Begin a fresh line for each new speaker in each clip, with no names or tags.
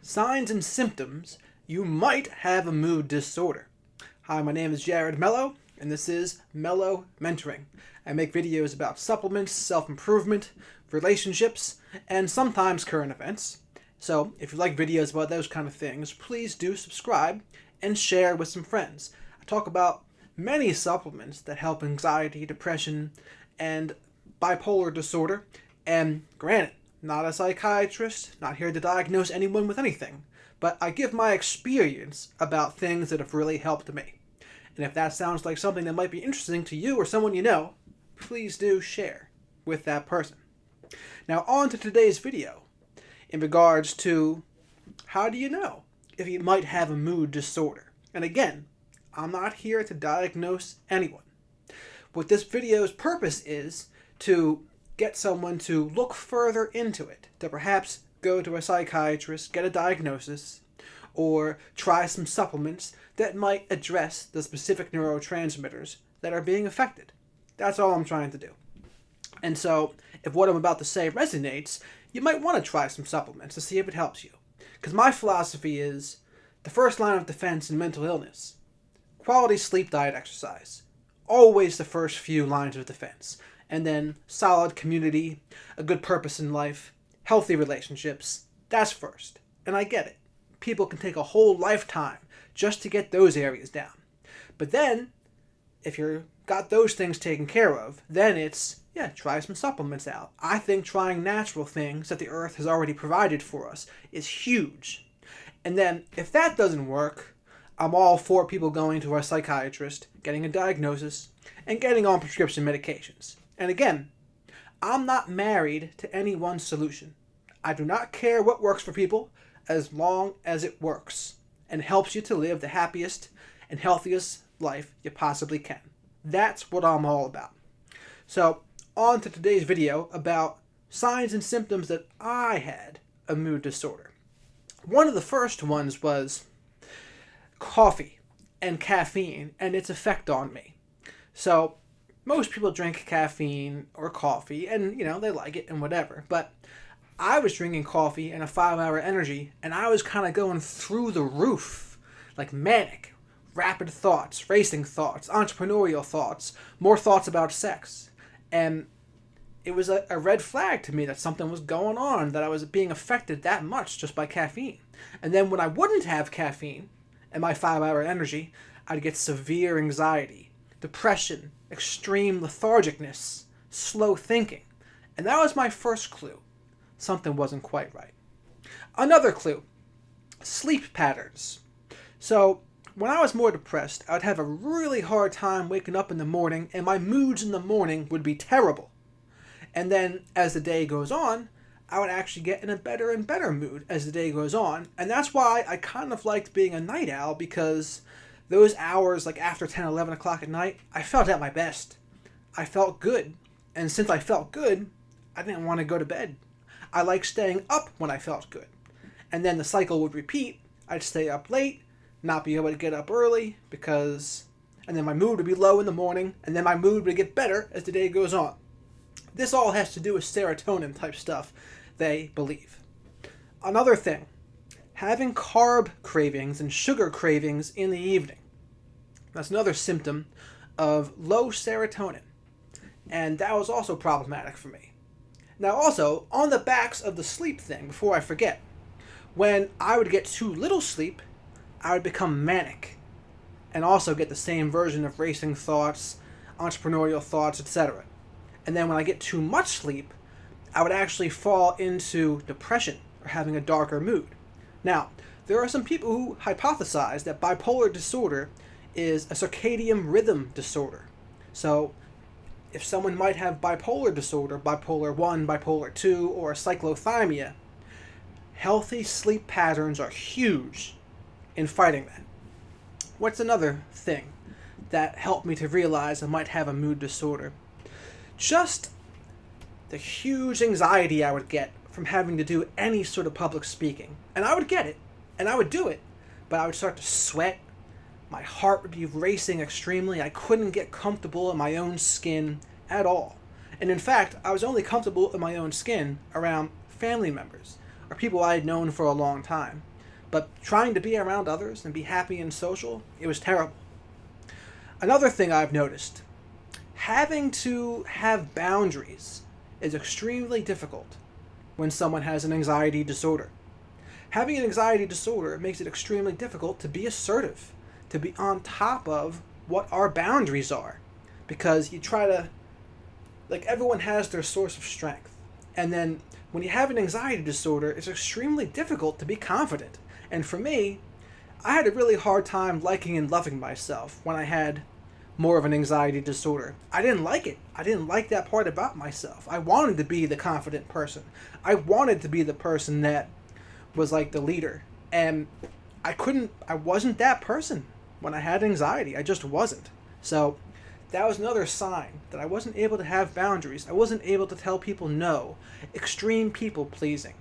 Signs and symptoms, you might have a mood disorder. Hi, my name is Jared Mello, and this is Mello Mentoring. I make videos about supplements, self-improvement, relationships, and sometimes current events. So if you like videos about those kind of things, please do subscribe and share with some friends. I talk about many supplements that help anxiety, depression, and bipolar disorder. And granted, not a psychiatrist, not here to diagnose anyone with anything, but I give my experience about things that have really helped me. And if that sounds like something that might be interesting to you or someone you know, please do share with that person. Now on to today's video in regards to how do you know if you might have a mood disorder. And again, I'm not here to diagnose anyone. What this video's purpose is to get someone to look further into it, to perhaps go to a psychiatrist, get a diagnosis, or try some supplements that might address the specific neurotransmitters that are being affected. That's all I'm trying to do. And so, if what I'm about to say resonates, you might want to try some supplements to see if it helps you. Because my philosophy is, the first line of defense in mental illness, quality sleep, diet, exercise. Always the first few lines of defense. And then solid community, a good purpose in life, healthy relationships, that's first. And I get it. People can take a whole lifetime just to get those areas down. But then, if you've got those things taken care of, then it's, try some supplements out. I think trying natural things that the earth has already provided for us is huge. And then, if that doesn't work, I'm all for people going to a psychiatrist, getting a diagnosis, and getting on prescription medications. And again, I'm not married to any one solution. I do not care what works for people as long as it works and helps you to live the happiest and healthiest life you possibly can. That's what I'm all about. So, on to today's video about signs and symptoms that I had a mood disorder. One of the first ones was coffee and caffeine and its effect on me. So, most people drink caffeine or coffee and, they like it and whatever. But I was drinking coffee and a 5-hour energy and I was kind of going through the roof. Like manic, rapid thoughts, racing thoughts, entrepreneurial thoughts, more thoughts about sex. And it was a red flag to me that something was going on, that I was being affected that much just by caffeine. And then when I wouldn't have caffeine and my 5-hour energy, I'd get severe anxiety, depression, extreme lethargicness, slow thinking. And that was my first clue. Something wasn't quite right. Another clue, sleep patterns. So when I was more depressed, I would have a really hard time waking up in the morning, and my moods in the morning would be terrible. And then as the day goes on, I would actually get in a better and better mood as the day goes on. And that's why I kind of liked being a night owl, because those hours, like after 10, 11 o'clock at night, I felt at my best. I felt good. And since I felt good, I didn't want to go to bed. I liked staying up when I felt good. And then the cycle would repeat. I'd stay up late, not be able to get up early, and then my mood would be low in the morning, and then my mood would get better as the day goes on. This all has to do with serotonin type stuff, they believe. Another thing, having carb cravings and sugar cravings in the evening. That's another symptom of low serotonin. And that was also problematic for me. Now also, on the backs of the sleep thing, before I forget, when I would get too little sleep, I would become manic. And also get the same version of racing thoughts, entrepreneurial thoughts, etc. And then when I get too much sleep, I would actually fall into depression or having a darker mood. Now, there are some people who hypothesize that bipolar disorder is a circadian rhythm disorder. So, if someone might have bipolar disorder, bipolar 1, bipolar 2, or cyclothymia, healthy sleep patterns are huge in fighting that. What's another thing that helped me to realize I might have a mood disorder? Just the huge anxiety I would get from having to do any sort of public speaking. And I would get it, and I would do it, but I would start to sweat. My heart would be racing extremely. I couldn't get comfortable in my own skin at all. And in fact, I was only comfortable in my own skin around family members or people I had known for a long time. But trying to be around others and be happy and social, it was terrible. Another thing I've noticed, having to have boundaries is extremely difficult when someone has an anxiety disorder. Having an anxiety disorder makes it extremely difficult to be assertive, to be on top of what our boundaries are. Because you try to, like, everyone has their source of strength. And then when you have an anxiety disorder, it's extremely difficult to be confident. And for me, I had a really hard time liking and loving myself when I had more of an anxiety disorder. I didn't like it. I didn't like that part about myself. I wanted to be the confident person. I wanted to be the person that was like the leader. And I wasn't that person when I had anxiety. I just wasn't. So that was another sign that I wasn't able to have boundaries. I wasn't able to tell people no. Extreme people pleasing.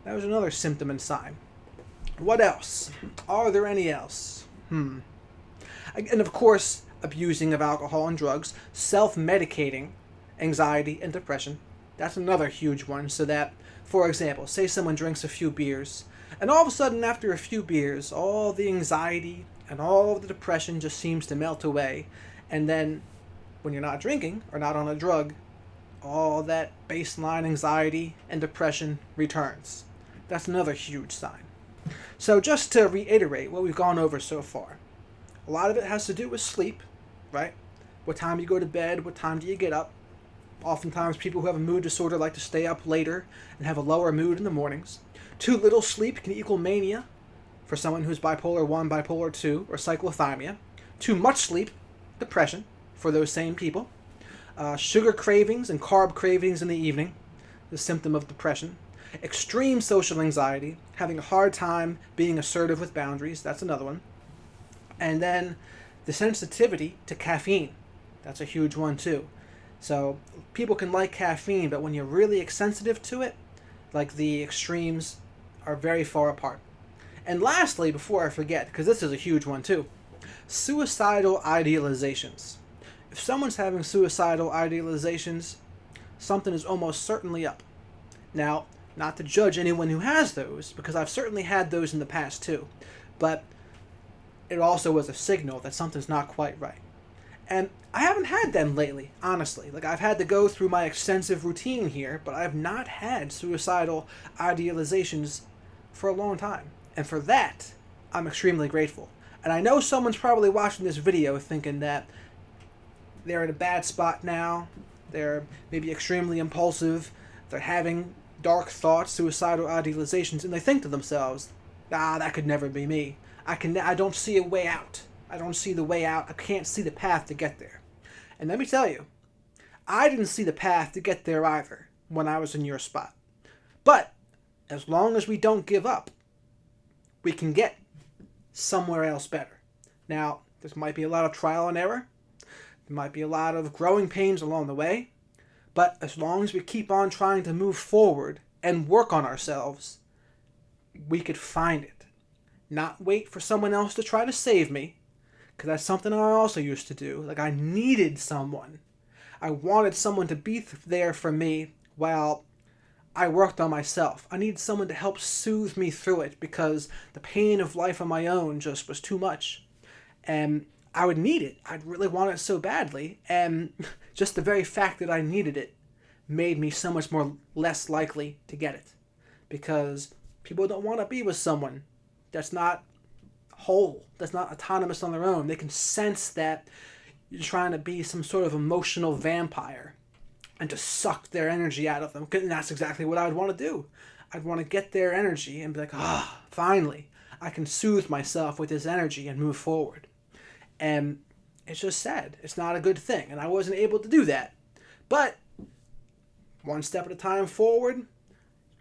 That was another symptom and sign. What else? Are there any else? And of course, abusing of alcohol and drugs, self-medicating anxiety and depression. That's another huge one. So that, for example, say someone drinks a few beers, and all of a sudden after a few beers, all the anxiety and all the depression just seems to melt away. And then when you're not drinking or not on a drug, all that baseline anxiety and depression returns. That's another huge sign. So just to reiterate what we've gone over so far, a lot of it has to do with sleep, right? What time you go to bed, what time do you get up? Oftentimes people who have a mood disorder like to stay up later and have a lower mood in the mornings. Too little sleep can equal mania for someone who's bipolar 1, bipolar 2, or cyclothymia. Too much sleep, depression for those same people. Sugar cravings and carb cravings in the evening, the symptom of depression. Extreme social anxiety, having a hard time being assertive with boundaries, that's another one. And then the sensitivity to caffeine, that's a huge one too. So people can like caffeine, but when you're really sensitive to it, like, the extremes are very far apart. And lastly, before I forget, because this is a huge one too, suicidal idealizations. If someone's having suicidal idealizations, something is almost certainly up. Now, not to judge anyone who has those, because I've certainly had those in the past too, but it also was a signal that something's not quite right. And I haven't had them lately, honestly. Like, I've had to go through my extensive routine here, but I've not had suicidal idealizations for a long time. And for that, I'm extremely grateful. And I know someone's probably watching this video thinking that they're in a bad spot now, they're maybe extremely impulsive, they're having dark thoughts, suicidal idealizations, and they think to themselves, that could never be me. I don't see a way out. I don't see the way out. I can't see the path to get there. And let me tell you, I didn't see the path to get there either when I was in your spot. But as long as we don't give up, we can get somewhere else better. Now, there might be a lot of trial and error. There might be a lot of growing pains along the way. But as long as we keep on trying to move forward and work on ourselves, we could find it. Not wait for someone else to try to save me, because that's something I also used to do. Like, I needed someone. I wanted someone to be there for me while I worked on myself. I needed someone to help soothe me through it, because the pain of life on my own just was too much. And I would need it. I'd really want it so badly. And just the very fact that I needed it made me so much more less likely to get it. Because people don't want to be with someone that's not whole, that's not autonomous on their own. They can sense that you're trying to be some sort of emotional vampire and just suck their energy out of them. And that's exactly what I'd want to do. I'd want to get their energy and be like, finally, I can soothe myself with this energy and move forward. And it's just sad. It's not a good thing. And I wasn't able to do that. But one step at a time forward,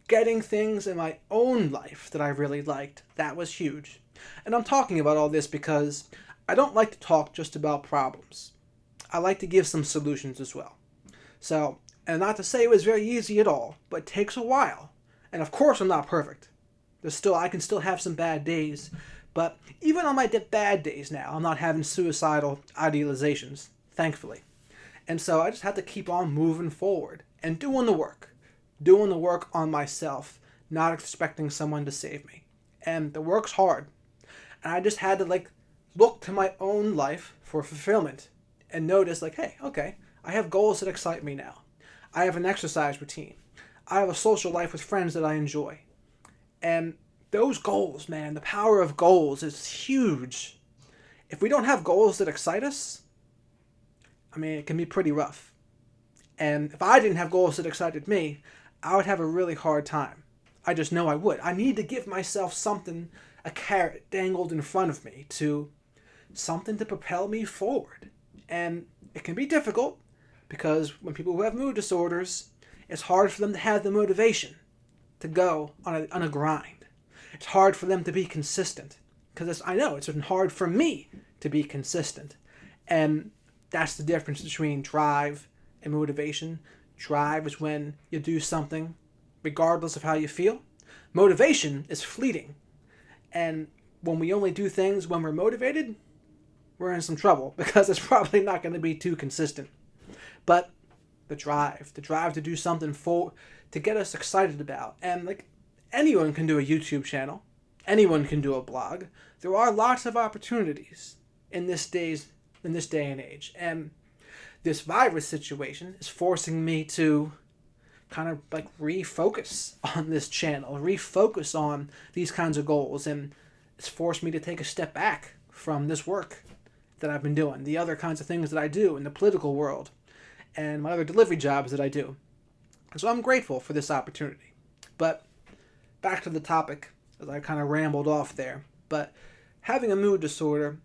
getting things in my own life that I really liked, that was huge. And I'm talking about all this because I don't like to talk just about problems. I like to give some solutions as well. So, and not to say it was very easy at all, but it takes a while. And of course I'm not perfect. I can still have some bad days. But even on my bad days now, I'm not having suicidal idealizations, thankfully. And so I just have to keep on moving forward and doing the work on myself, not expecting someone to save me. and the work's hard. And I just had to like look to my own life for fulfillment and notice like, hey, okay, I have goals that excite me now. I have an exercise routine. I have a social life with friends that I enjoy. And those goals, man, the power of goals is huge. If we don't have goals that excite us, I mean, it can be pretty rough. And if I didn't have goals that excited me, I would have a really hard time. I just know I would. I need to give myself something, a carrot dangled in front of me, something to propel me forward. And it can be difficult because when people who have mood disorders, it's hard for them to have the motivation to go on a grind. It's hard for them to be consistent because I know it's been hard for me to be consistent. And that's the difference between drive and motivation. Drive is when you do something regardless of how you feel. Motivation is fleeting. And when we only do things when we're motivated, we're in some trouble because it's probably not going to be too consistent. But the drive to do something to get us excited about. And like anyone can do a YouTube channel. Anyone can do a blog. There are lots of opportunities in this day and age. And this virus situation is forcing me to kind of like refocus on this channel, refocus on these kinds of goals. And it's forced me to take a step back from this work that I've been doing, the other kinds of things that I do in the political world, and my other delivery jobs that I do. And so I'm grateful for this opportunity. But back to the topic, as I kind of rambled off there. But having a mood disorder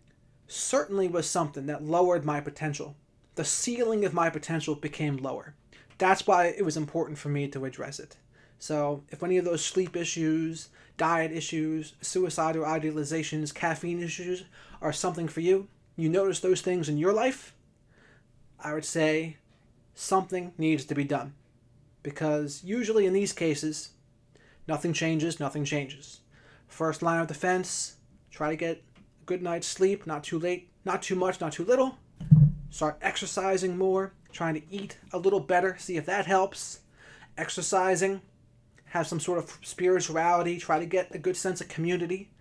certainly was something that lowered my potential. The ceiling of my potential became lower. That's why it was important for me to address it. So if any of those sleep issues, diet issues, suicidal idealizations, caffeine issues are something for you, you notice those things in your life, I would say something needs to be done. Because usually in these cases, nothing changes. First line of defense, try to get a good night's sleep, not too late, not too much, not too little. Start exercising more, trying to eat a little better, see if that helps. Exercising, have some sort of spirituality, try to get a good sense of community,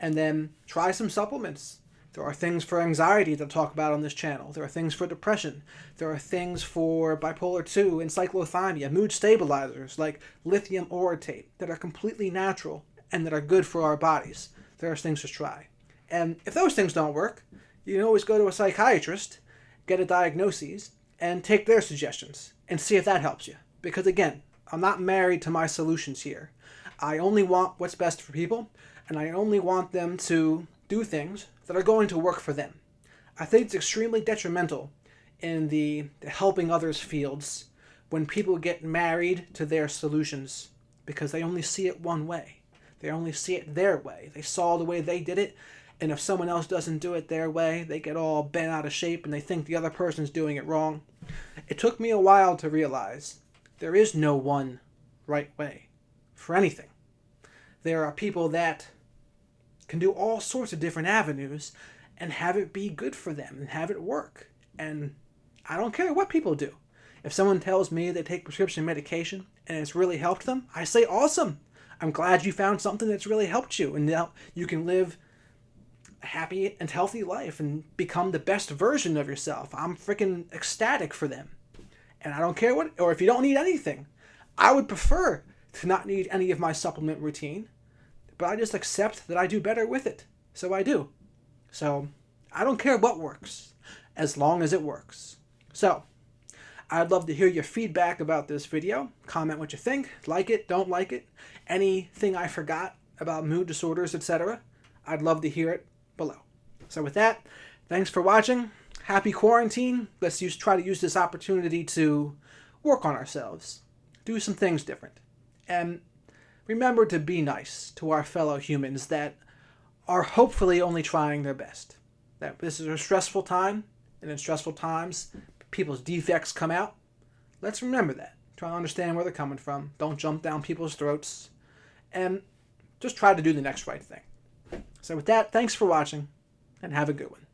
and then try some supplements. There are things for anxiety to talk about on this channel. There are things for depression. There are things for bipolar 2 and cyclothymia, mood stabilizers like lithium orotate that are completely natural and that are good for our bodies. There are things to try. And if those things don't work, you can always go to a psychiatrist, get a diagnosis, and take their suggestions and see if that helps you. Because again, I'm not married to my solutions here. I only want what's best for people, and I only want them to do things that are going to work for them. I think it's extremely detrimental in the helping others fields when people get married to their solutions because they only see it one way. They only see it their way. They saw the way they did it, and if someone else doesn't do it their way, they get all bent out of shape and they think the other person's doing it wrong. It took me a while to realize there is no one right way for anything. There are people that can do all sorts of different avenues and have it be good for them and have it work. And I don't care what people do. If someone tells me they take prescription medication and it's really helped them, I say, awesome. I'm glad you found something that's really helped you. And now you can live a happy and healthy life and become the best version of yourself. I'm freaking ecstatic for them. And I don't care what, or if you don't need anything, I would prefer to not need any of my supplement routine. But I just accept that I do better with it. So I do. So I don't care what works, as long as it works. So I'd love to hear your feedback about this video. Comment what you think. Like it, don't like it. Anything I forgot about mood disorders, etc. I'd love to hear it below. So with that, thanks for watching. Happy quarantine. Let's try to use this opportunity to work on ourselves. Do some things different. And remember to be nice to our fellow humans that are hopefully only trying their best. That this is a stressful time, and in stressful times, people's defects come out. Let's remember that. Try to understand where they're coming from. Don't jump down people's throats. And just try to do the next right thing. So with that, thanks for watching, and have a good one.